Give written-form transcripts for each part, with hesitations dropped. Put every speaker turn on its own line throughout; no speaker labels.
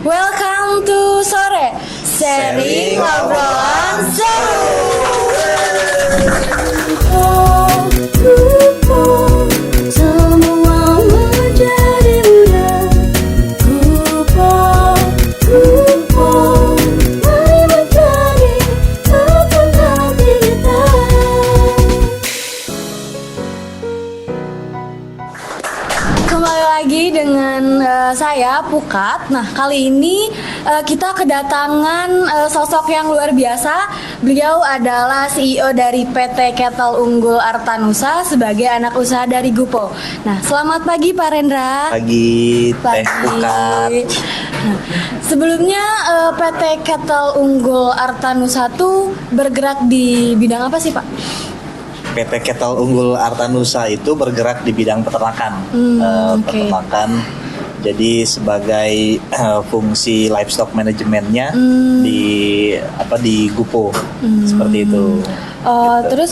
Welcome to Sore Seri Ngobrolan Seru. Semua menjadi mudah. Mari mencari teman hati kita. Kembali lagi dengan saya Pukat. Nah, kali ini kita kedatangan sosok yang luar biasa. Beliau adalah CEO dari PT Kettle Unggul Artanusa sebagai anak usaha dari Gupo. Nah, selamat pagi Pak Rendra.
Pagi, Teh Pukat.
Nah, sebelumnya PT Kettle Unggul Artanusa tuh bergerak di bidang apa sih Pak?
PT Kettle Unggul Artanusa itu bergerak di bidang peternakan.
Okay.
Peternakan. Jadi sebagai fungsi livestock manajemennya di Gupo seperti itu.
Oh,
Gitu.
terus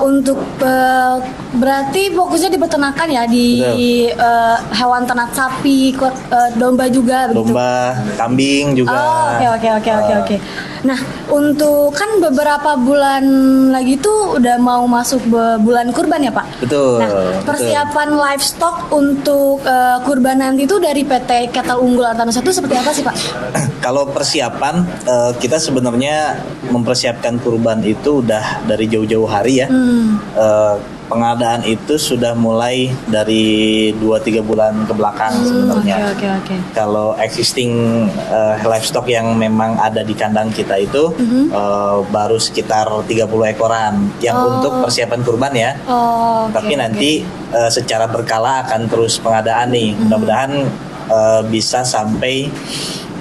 untuk berarti fokusnya di peternakan ya, di hewan ternak sapi, domba juga begitu.
Domba, kambing juga.
Oh, oke. Nah, untuk kan beberapa bulan lagi tuh udah mau masuk bulan kurban ya, Pak?
Betul.
Nah, persiapan livestock untuk kurban nanti itu dari PT Kettle Unggul Artanusa itu seperti apa sih, Pak?
Kalau persiapan, kita sebenarnya mempersiapkan kurban itu udah dari jauh-jauh hari ya. Pengadaan itu sudah mulai dari 2-3 bulan ke belakang sebenarnya.
Oke.
Kalau existing livestock yang memang ada di kandang kita itu baru sekitar 30 ekoran yang untuk persiapan kurban ya. Tapi nanti secara berkala akan terus pengadaan nih. Mudah-mudahan bisa sampai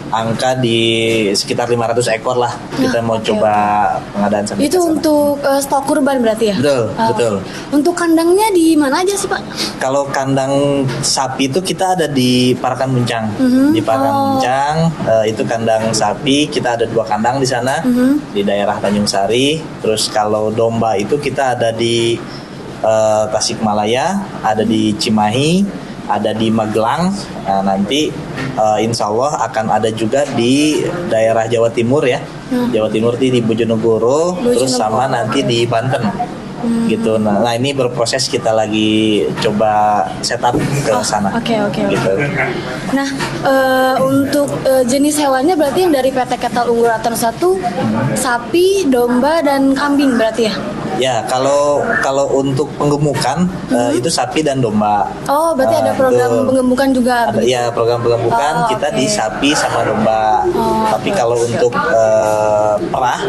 angka di sekitar 500 ekor lah. Kita mau coba pengadaan sampai
itu
kesana.
untuk stok kurban berarti ya?
Betul.
Untuk kandangnya di mana aja sih Pak?
Kalau kandang sapi itu kita ada di Parakan Muncang. Di Parakan Muncang itu kandang sapi, kita ada 2 kandang di sana di daerah Tanjung Sari. Terus kalau domba itu kita ada di Tasikmalaya, ada di Cimahi, ada di Magelang. Nah, nanti insya Allah akan ada juga di daerah Jawa Timur ya. Jawa Timur di Bojonegoro, terus sama nanti di Banten. Gitu. Nah, ini berproses, kita lagi coba setup ke sana.
Oke.
Gitu.
Nah, untuk jenis hewannya berarti yang dari PT Kettle Unggul Artanusa tuh sapi, domba dan kambing berarti ya?
Ya, kalau untuk penggemukan itu sapi dan domba.
Oh, berarti ada program penggemukan juga.
Iya, program penggemukan kita di sapi sama domba. Tapi kalau untuk perah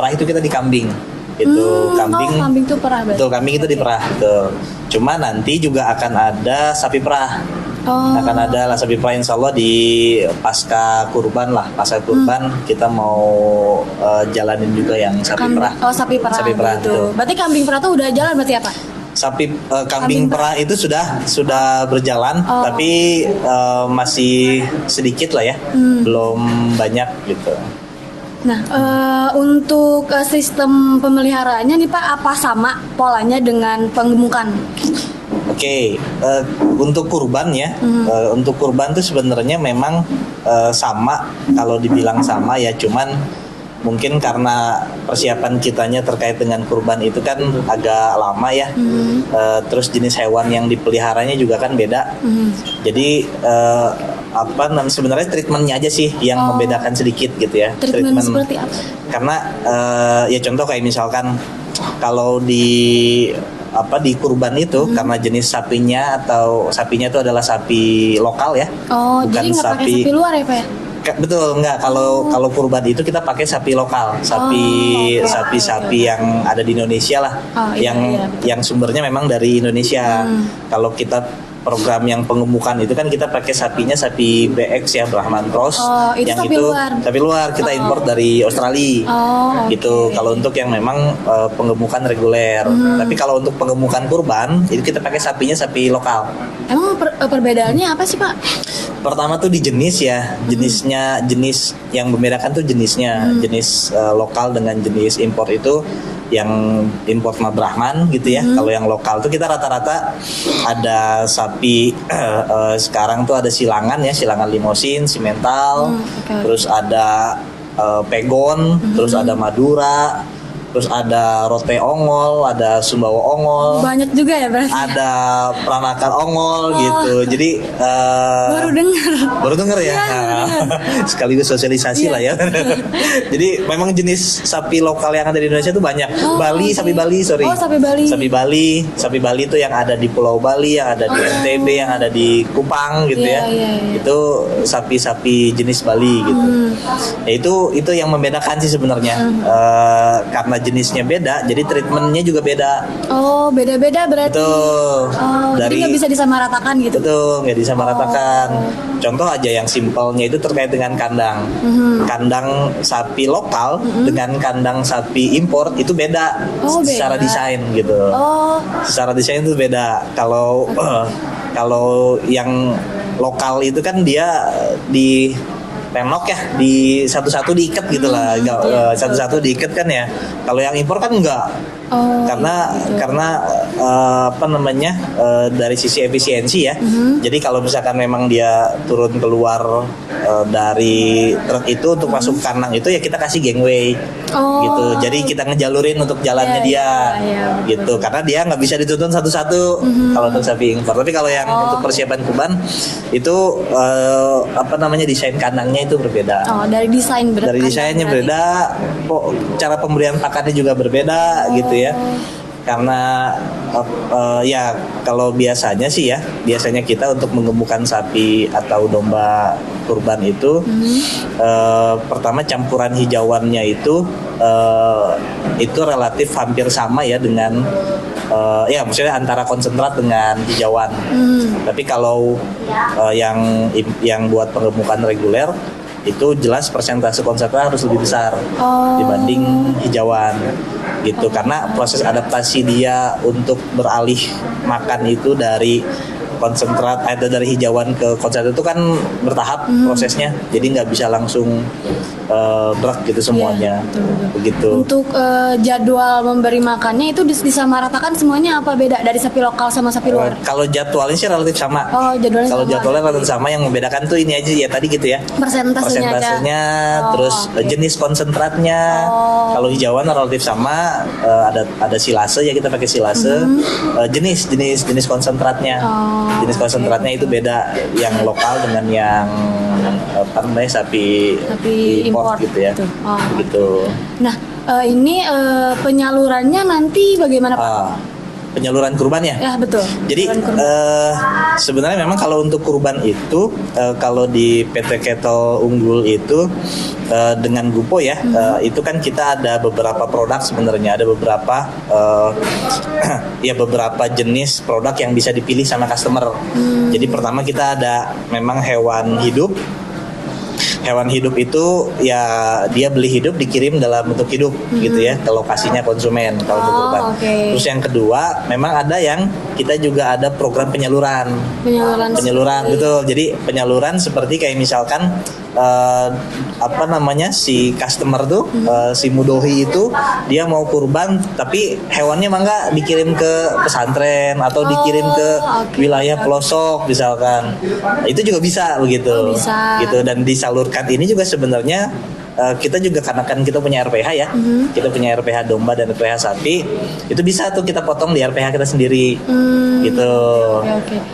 itu kita di kambing. Itu
kambing tuh perah berarti.
Betul, kambing itu di perah. Betul. Cuma nanti juga akan ada sapi perah. Akan ada lah sapi perah, insya Allah di pasca kurban kita mau jalanin juga yang sapi perah.
Oh, sapi perah
Sapi perah
gitu.
betul.
Berarti kambing perah tuh udah jalan berarti ya Pak?
Kambing perah itu sudah berjalan, tapi masih sedikit lah ya, belum banyak gitu.
Nah, untuk sistem pemeliharaannya nih Pak, apa sama polanya dengan penggemukan?
Oke, untuk kurban ya, untuk kurban tuh sebenarnya memang sama, kalau dibilang sama ya, cuman mungkin karena persiapan kitanya terkait dengan kurban itu kan agak lama ya. Terus jenis hewan yang dipeliharanya juga kan beda. Jadi sebenarnya treatmentnya aja sih yang membedakan sedikit gitu ya.
Treatment seperti apa?
Karena ya contoh kayak misalkan kalau di kurban itu karena jenis sapinya itu adalah sapi lokal ya.
Oh,
bukan
jadi nggak pakai sapi luar ya Pak ya?
Betul, enggak. Kalau kurban itu kita pakai sapi lokal, sapi yang ada di Indonesia lah, yang sumbernya memang dari Indonesia. Kalau kita program yang pengemukan itu kan kita pakai sapinya sapi BX ya, Brahman Cross.
Itu
yang
sapi
itu
luar.
sapi luar kita import dari Australia. Gitu. Kalau untuk yang memang pengemukan reguler. Tapi kalau untuk pengemukan kurban itu kita pakai sapinya sapi lokal.
Emang perbedaannya apa sih Pak?
Pertama tuh di jenis ya, jenis yang membedakan tuh jenisnya, jenis lokal dengan jenis impor itu yang import mah Brahman gitu ya. Kalau yang lokal tuh kita rata-rata ada sapi sekarang tuh ada silangan ya, silangan limosin, simental, terus ada pegon, terus ada Madura, terus ada rote ongol, ada sumbawa ongol,
Banyak juga ya berarti.
ada peranakan ongol gitu. Jadi
Baru dengar.
baru denger ya.
Iya,
Sekaligus sosialisasi lah ya. Jadi memang jenis sapi lokal yang ada di Indonesia itu banyak.
Oke.
Sapi Bali, sorry.
Oh, sapi Bali.
Sapi Bali itu yang ada di Pulau Bali, yang ada di NTB, yang ada di Kupang gitu
Iya,
ya.
iya, iya.
Itu sapi-sapi jenis Bali gitu. Ya, itu yang membedakan sih sebenarnya. Karena jenisnya beda, jadi treatmentnya juga beda.
Oh, beda-beda berarti.
Betul.
Jadi nggak bisa disamaratakan gitu.
Betul, nggak disamaratakan. Contoh aja yang simpelnya itu terkait dengan kandang. Kandang sapi lokal dengan kandang sapi impor itu beda,
Oh, beda.
secara desain gitu.
Oh,
Secara desain itu beda. Kalau yang lokal itu kan dia di penok ya, di satu-satu diikat gitu lah, satu-satu diikat kan ya. Kalau yang impor kan enggak,
oh,
karena apa namanya, dari sisi efisiensi ya. Jadi kalau misalkan memang dia turun keluar dari truk itu untuk masuk kandang itu ya kita kasih gangway gitu. Jadi kita ngejalurin untuk jalannya dia gitu, karena dia nggak bisa dituntun satu-satu kalau untuk sapi impor. Tapi kalau yang untuk persiapan kurban itu apa namanya, desain kandangnya itu berbeda.
Oh, dari desain berarti.
Dari desainnya berbeda, cara pemberian pakannya juga berbeda gitu ya. Karena ya kalau biasanya sih ya, biasanya kita untuk menggemukkan sapi atau domba kurban itu pertama campuran hijauannya itu relatif hampir sama ya dengan ya maksudnya antara konsentrat dengan hijauan. Tapi kalau yang buat penggemukan reguler itu jelas persentase konsentrat harus lebih besar dibanding hijauan gitu, karena proses adaptasi dia untuk beralih makan itu dari konsentrat atau dari hijauan ke konsentrat itu kan bertahap prosesnya, jadi nggak bisa langsung berat gitu semuanya. Begitu.
Untuk jadwal memberi makannya itu disamaratakan semuanya apa beda dari sapi lokal sama sapi luar?
Kalau jadwalnya sih relatif sama.
Oh, jadwalnya
Kalau
sama.
jadwalnya relatif sama, yang membedakan tuh ini aja ya tadi gitu ya. Persentasenya, terus jenis konsentratnya. Kalau hijauan relatif sama, ada silase ya, kita pakai silase. Jenis konsentratnya. Jenis konsentratnya itu beda yang lokal dengan yang apa namanya, sapi import gitu ya. Gitu.
Nah, ini penyalurannya nanti bagaimana Pak?
Penyaluran kurban ya?
Ya, betul.
Jadi sebenarnya memang kalau untuk kurban itu kalau di PT Kettle Unggul itu dengan Gupo ya, itu kan kita ada beberapa produk sebenarnya, ada beberapa ya beberapa jenis produk yang bisa dipilih sama customer. Jadi pertama kita ada memang hewan hidup. Hewan hidup itu ya dia beli hidup dikirim dalam bentuk hidup gitu ya ke lokasinya konsumen kalau untuk kurban. Terus yang kedua memang ada yang kita juga ada program penyaluran betul. Jadi penyaluran seperti kayak misalkan apa namanya, si customer tuh si mudohi itu dia mau kurban tapi hewannya mah nggak dikirim ke pesantren atau dikirim ke wilayah pelosok misalkan, itu juga bisa begitu. Gitu, dan disalurkan ini juga sebenarnya kita juga karena kan kita punya RPH ya, kita punya RPH domba dan RPH sapi, itu bisa tuh kita potong di RPH kita sendiri gitu.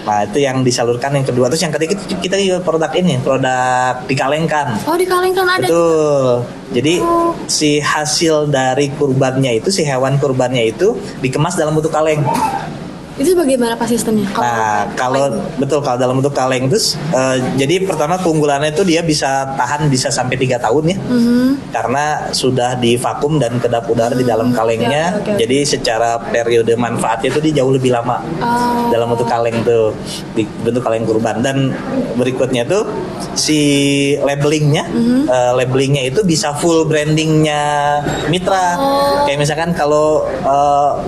Nah itu yang disalurkan yang kedua. Terus yang ketiga kita juga produk dikalengkan.
Oh, dikalengkan ada.
Betul. Jadi si hasil dari kurbannya itu, si hewan kurbannya itu dikemas dalam bentuk kaleng.
Itu bagaimana Pak sistemnya?
Kalau dalam bentuk kaleng itu jadi pertama keunggulannya itu dia bisa tahan bisa sampai 3 tahun ya. Karena sudah divakum dan kedap udara di dalam kalengnya. Jadi secara periode manfaatnya itu dia jauh lebih lama. Dalam bentuk kaleng tuh, di bentuk kaleng kurban. Dan berikutnya tuh si labelingnya labelingnya itu bisa full brandingnya mitra. Kayak misalkan kalau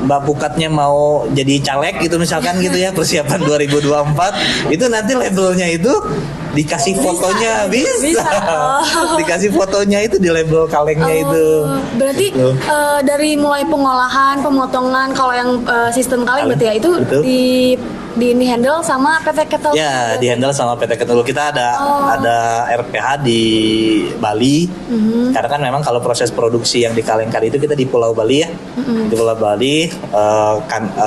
Mbak Pukatnya mau jadi caleg gitu misalkan gitu ya, persiapan 2024 itu nanti labelnya itu dikasih fotonya bisa.
Oh.
Dikasih fotonya itu di label kalengnya itu.
Berarti
Gitu.
dari mulai pengolahan, pemotongan, kalau yang sistem kaleng berarti ya itu
Betul.
di ini handle sama PT Kettle.
Ya, di handle sama PT Ketelu. Kita ada RPH di Bali. Karena kan memang kalau proses produksi yang di Kalengkar itu kita di Pulau Bali ya. Di Pulau Bali,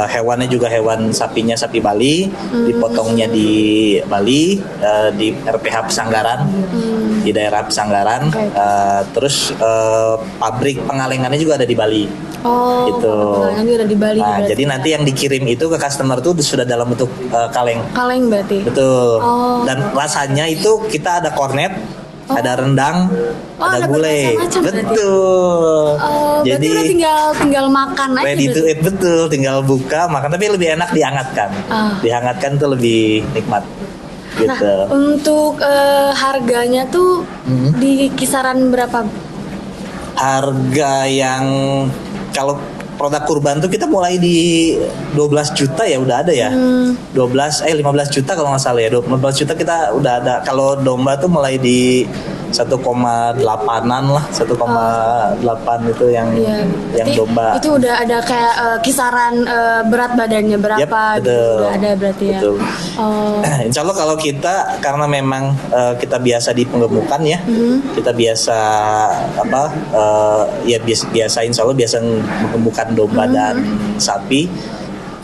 hewannya juga hewan sapinya sapi Bali, dipotongnya di Bali, di RPH Pesanggaran, di daerah Pesanggaran.
Oke.
Terus pabrik pengalengannya juga ada di Bali.
Oh,
Gitu.
ini udah di Bali.
Nah,
berarti.
jadi nanti yang dikirim itu ke customer tuh sudah dalam bentuk kaleng.
Kaleng berarti.
Betul.
Oh.
Dan rasanya itu kita ada kornet, ada rendang,
Oh,
ada
ada
gulai.
bermacam-macam berarti.
Betul.
Berarti
Jadi
udah tinggal makan aja.
ready to
berarti.
eat, betul. Tinggal buka, makan, tapi lebih enak dihangatkan. Dihangatkan tuh lebih nikmat.
Nah,
Gitu.
untuk harganya tuh di kisaran berapa?
Harga yang kalau produk kurban tuh kita mulai di 12 juta ya udah ada ya. 15 juta kalau nggak salah ya. 15 juta kita udah ada. Kalau domba tuh mulai di 1,8an lah, 1,8 itu yang
Iya,
yang
berarti
domba.
Itu udah ada kayak kisaran berat badannya berapa
Yap,
gitu.
betul.
Udah ada berarti ya.
Betul.
Oh.
Insya Allah kalau kita karena memang kita biasa di penggemukan ya, kita biasa biasa Insya Allah biasa menggemukan domba dan sapi,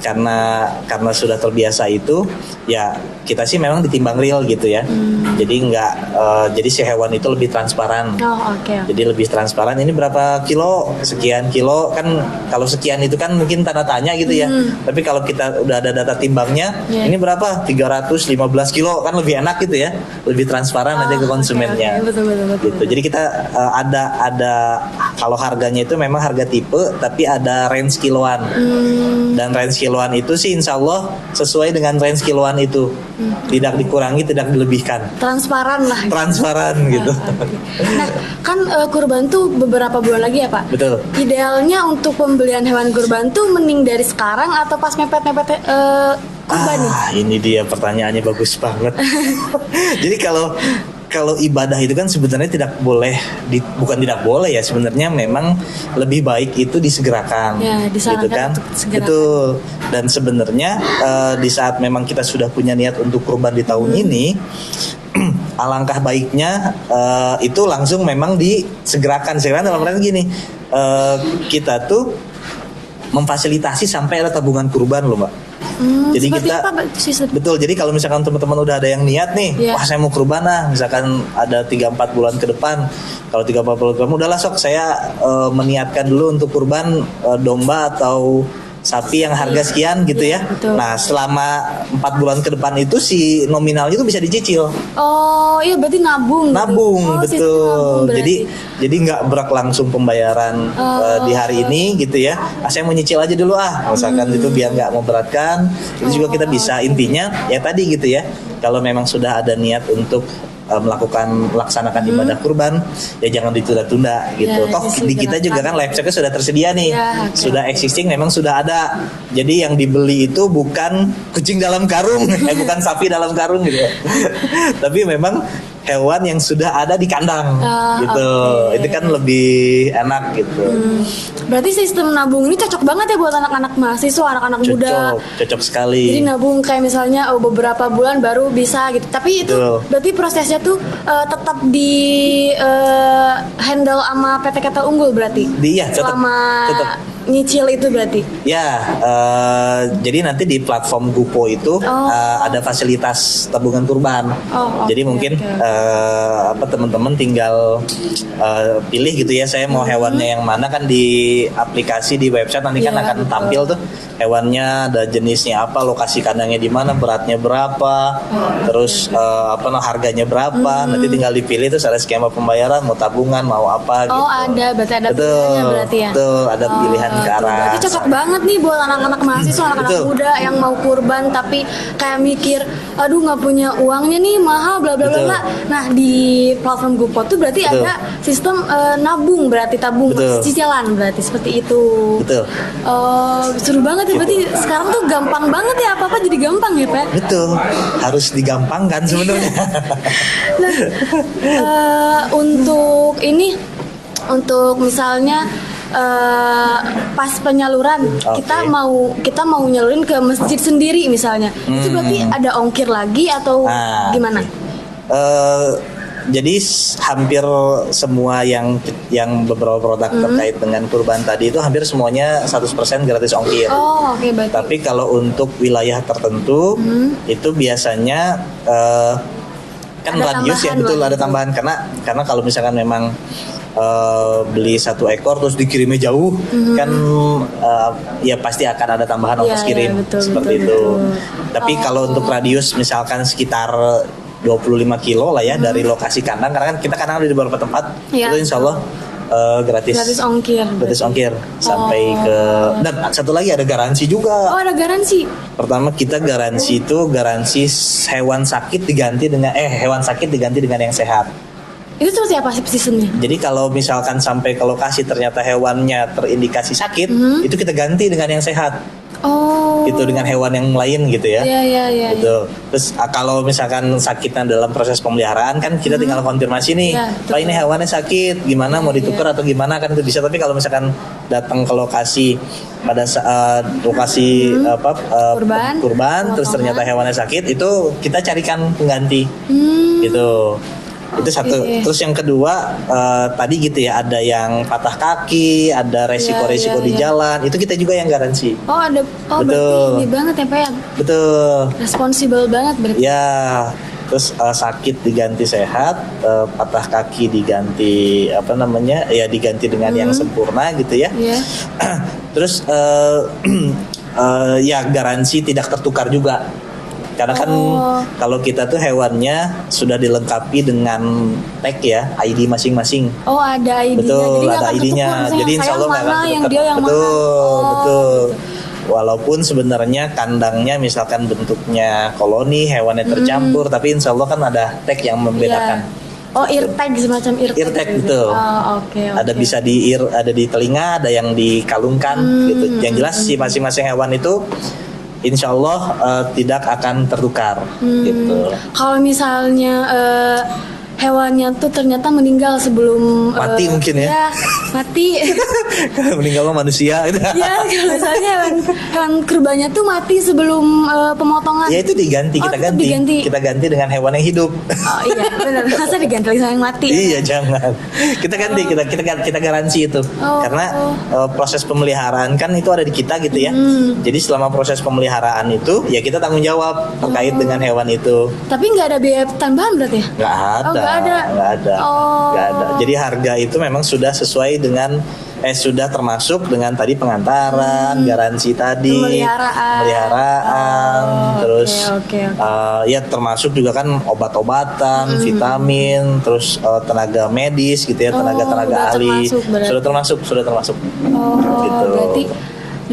karena sudah terbiasa itu ya kita sih memang ditimbang real gitu ya. Jadi jadi si hewan itu lebih transparan.
Oh, oke.
Jadi lebih transparan, ini berapa kilo, sekian kilo kan. Kalau sekian itu kan mungkin tanda tanya gitu ya. Tapi kalau kita udah ada data timbangnya, ini berapa? 315 kilo kan lebih enak gitu ya. Lebih transparan aja ke konsumennya.
Oke. Betul.
Gitu. Jadi kita ada kalau harganya itu memang harga tipe, tapi ada range kiloan. Dan range kiloan itu sih insya Allah sesuai dengan range kiloan itu. Tidak dikurangi, tidak dilebihkan.
Transparan lah.
Transparan gitu.
Nah, kan kurban tuh beberapa bulan lagi ya, Pak?
Betul.
Idealnya untuk pembelian hewan kurban tuh mending dari sekarang atau pas mepet-mepet kurban nih?
Ini dia pertanyaannya bagus banget. Jadi kalau ibadah itu kan sebenarnya tidak boleh, bukan tidak boleh ya, sebenarnya memang lebih baik itu disegerakan,
Ya, disarankan
gitu kan?
untuk segerakan.
Betul. Dan sebenarnya di saat memang kita sudah punya niat untuk kurban di tahun ini, alangkah baiknya itu langsung memang disegerakan. Segerakan dalam arti gini, kita tuh memfasilitasi sampai ada tabungan kurban loh, Mbak. Jadi
Seperti
kita
apa, Pak?
betul. Jadi kalau misalkan teman-teman udah ada yang niat nih,
Iya.
wah saya mau kurban misalkan ada 3-4 bulan ke depan. Kalau 3-4 bulan ke depan udahlah sok saya meniatkan dulu untuk kurban domba atau sapi yang harga sekian gitu
Iya,
ya.
betul.
Nah, selama 4 bulan ke depan itu si nominalnya itu bisa dicicil.
Oh, iya berarti nabung. gitu.
Nabung,
Oh, sistem
betul.
nabung berarti.
Jadi nggak berak langsung pembayaran di hari ini gitu ya. Saya mau nyicil aja dulu misalkan itu biar nggak memberatkan. Itu juga kita bisa, intinya ya tadi gitu ya. Kalau memang sudah ada niat untuk melaksanakan ibadah kurban, ya jangan ditunda-tunda gitu.
Ya,
Toh di kita juga kan live checknya sudah tersedia nih,
Ya, oke.
sudah existing, memang sudah ada. Jadi yang dibeli itu bukan kucing dalam karung, bukan sapi dalam karung gitu. Tapi memang hewan yang sudah ada di kandang gitu.
Oke.
Itu kan lebih enak gitu.
Berarti sistem nabung ini cocok banget ya buat anak-anak mahasiswa, anak-anak muda.
Cocok sekali.
Jadi nabung kayak misalnya beberapa bulan baru bisa gitu. Tapi itu
Betul.
berarti prosesnya tuh tetap di handle sama PT Kettle Unggul berarti.
Iya, tetap.
Selama nyicil itu berarti.
Ya, jadi nanti di platform Gupo itu ada fasilitas tabungan kurban.
Oh,
Jadi
oke,
mungkin
oke.
teman-teman tinggal pilih gitu ya, saya mau hewannya yang mana, kan di aplikasi di website nanti kan
Iya,
akan
betul.
tampil tuh hewannya, ada jenisnya apa, lokasi kandangnya di mana, beratnya berapa, terus harganya berapa. Nanti tinggal dipilih, terus ada skema pembayaran, mau tabungan, mau apa gitu.
Oh, ada berarti ada
Betul,
pilihannya berarti ya.
betul, ada pilihannya. ke arah.
Berarti cocok banget nih buat anak-anak mahasiswa, anak-anak
Betul.
muda yang mau kurban tapi kayak mikir, aduh nggak punya uangnya nih, mahal bla bla bla
Betul.
bla. Nah di platform GoPro tuh berarti
Betul.
ada sistem nabung, berarti tabung
Betul.
cicilan, berarti seperti itu.
Betul.
Seru banget ya, berarti sekarang tuh gampang banget ya, apa-apa jadi gampang ya Pak.
Betul. Harus digampangkan sebenarnya.
Nah, untuk misalnya pas penyaluran
Oke.
kita mau nyalurin ke masjid sendiri misalnya, itu berarti ada ongkir lagi atau
Nah,
gimana?
Jadi hampir semua yang beberapa produk terkait dengan kurban tadi itu hampir semuanya 100% gratis ongkir.
Oh oke, berarti
Tapi kalau untuk wilayah tertentu itu biasanya kan
Ada
radius ya,
tambahan
betul,
lah
ada
gitu.
tambahan karena kalau misalkan memang beli 1 ekor terus dikirimnya jauh kan ya pasti akan ada tambahan
Iya,
ongkos
iya,
kirim
betul,
seperti
betul,
itu.
betul.
Tapi kalau untuk radius misalkan sekitar 25 kilo lah ya dari lokasi kandang, karena kan kita kandang ada di beberapa tempat,
Iya.
itu insya Allah gratis
gratis ongkir.
gratis ongkir sampai ke, dan satu lagi ada garansi juga.
Oh ada garansi.
Pertama kita garansi itu garansi hewan sakit diganti dengan yang sehat.
Itu seperti apa sih sistemnya?
Jadi kalau misalkan sampai ke lokasi ternyata hewannya terindikasi sakit, itu kita ganti dengan yang sehat.
Oh.
Gitu, dengan hewan yang lain gitu ya.
Iya.
Gitu. Terus kalau misalkan sakitnya dalam proses pemeliharaan kan kita tinggal konfirmasi nih,
Iya,
Pak ini hewannya sakit, gimana mau ditukar atau gimana kan itu bisa. Tapi kalau misalkan datang ke lokasi pada saat lokasi
Kurban,
terus ternyata hewannya sakit, itu kita carikan pengganti. Gitu. Itu satu.
Oke.
Terus yang kedua tadi gitu ya, ada yang patah kaki, ada resiko-resiko
Iya,
di
iya.
jalan, itu kita juga yang garansi.
Oh ada. Oh
Betul.
berarti ini banget ya Pak ya.
Betul.
Responsibel banget berarti.
Ya, terus sakit diganti sehat, patah kaki diganti ya diganti dengan yang sempurna gitu ya.
Iya.
Terus ya garansi tidak tertukar juga. Karena kan
Oh.
kalau kita tuh hewannya sudah dilengkapi dengan tag ya, ID masing-masing.
Oh ada ID-nya.
Betul,
Jadi nggak
ada
akan
ID-nya.
ketukar,
Jadi insya Allah nggak akan
mana, yang
ketukar.
dia yang
betul,
mana. Oh,
betul.
gitu.
Walaupun sebenarnya kandangnya misalkan bentuknya koloni, hewannya tercampur, tapi insya Allah kan ada tag yang membedakan.
Iya. Oh ear tag, semacam ear tag.
Ear tag,
gitu.
betul.
Oh oke.
Ada bisa di ear, ada di telinga, ada yang dikalungkan gitu. Yang jelas si masing-masing hewan itu insya Allah tidak akan tertukar gitu.
Kalau misalnya hewannya tuh ternyata meninggal sebelum
Mati mungkin ya?
Ya mati.
Meninggal mah manusia gitu.
Ya kalau misalnya hewan kurbannya tuh mati sebelum pemotongan.
Ya itu diganti,
Oh,
kita
tetap
ganti.
diganti.
Kita ganti dengan hewan yang hidup.
Oh iya benar. Masa diganti lagi sama yang mati?
Iya jangan. Kita ganti, kita garansi itu.
Oh.
Karena proses pemeliharaan kan itu ada di kita gitu ya. Jadi selama proses pemeliharaan itu ya kita tanggung jawab terkait dengan hewan itu.
Tapi nggak ada biaya tambahan berarti ya?
Nggak ada.
Oh, nggak ada.
Nggak ada.
Oh.
Nggak ada. Jadi harga itu memang sudah sesuai dengan sudah termasuk dengan tadi pengantaran, garansi tadi, pemeliharaan,
Oh,
terus
oke.
ya termasuk juga kan obat-obatan, vitamin, terus tenaga medis gitu ya, tenaga-tenaga
udah
ahli.
termasuk berarti.
Sudah termasuk.
Oh,
Gitu.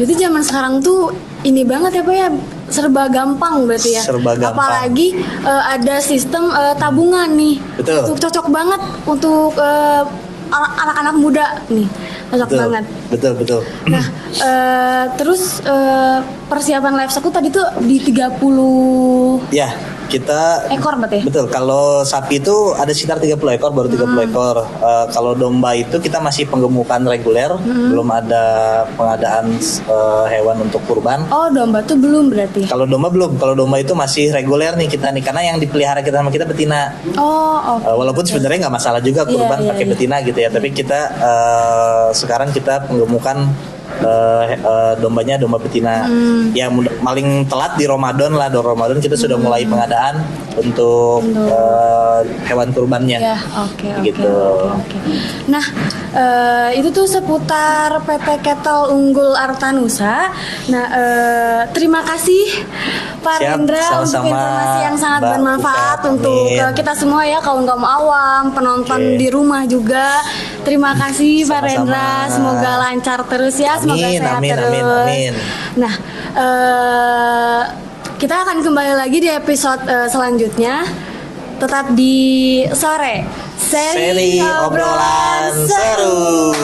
berarti zaman sekarang tuh ini banget ya Pak ya, serba gampang berarti ya.
Serba gampang.
Apalagi ada sistem tabungan nih.
Betul.
Untuk cocok banget untuk anak-anak muda nih. Cocok banget.
Betul.
Nah, terus persiapan livestock tadi tuh di 30
Ya, kita
ekor berarti ya?
betul. Kalau sapi itu ada sekitar 30 ekor, baru 30 ekor. Kalau domba itu kita masih penggemukan reguler, belum ada pengadaan hewan untuk kurban.
Oh, domba tuh belum berarti.
Kalau domba belum. Kalau domba itu masih reguler nih kita nih, karena yang dipelihara kita sama kita betina.
Oh, oke.
Walaupun sebenarnya nggak masalah juga kurban
Iya,
pakai
iya.
betina gitu ya, tapi kita sekarang kita penggemukan dombanya domba betina. Ya paling telat di Ramadan lah, di Ramadan kita sudah mulai pengadaan untuk hewan kurbannya.
Ya, oke.
Gitu.
Oke. Nah, itu tuh seputar PT Kettle Unggul Artanusa. Nah, terima kasih Pak
Siap,
Rendra untuk
sama-sama,
informasi yang sangat
Mbak
bermanfaat
Pukat,
untuk
amin.
kita semua ya, kaum awam, penonton
Oke.
di rumah juga. Terima kasih Pak
Sama-sama.
Rendra, semoga lancar terus ya semoga
Amin,
sehat
amin,
terus.
amin, amin.
Nah, kita akan kembali lagi di episode selanjutnya. Tetap di sore
Seri obrolan seru.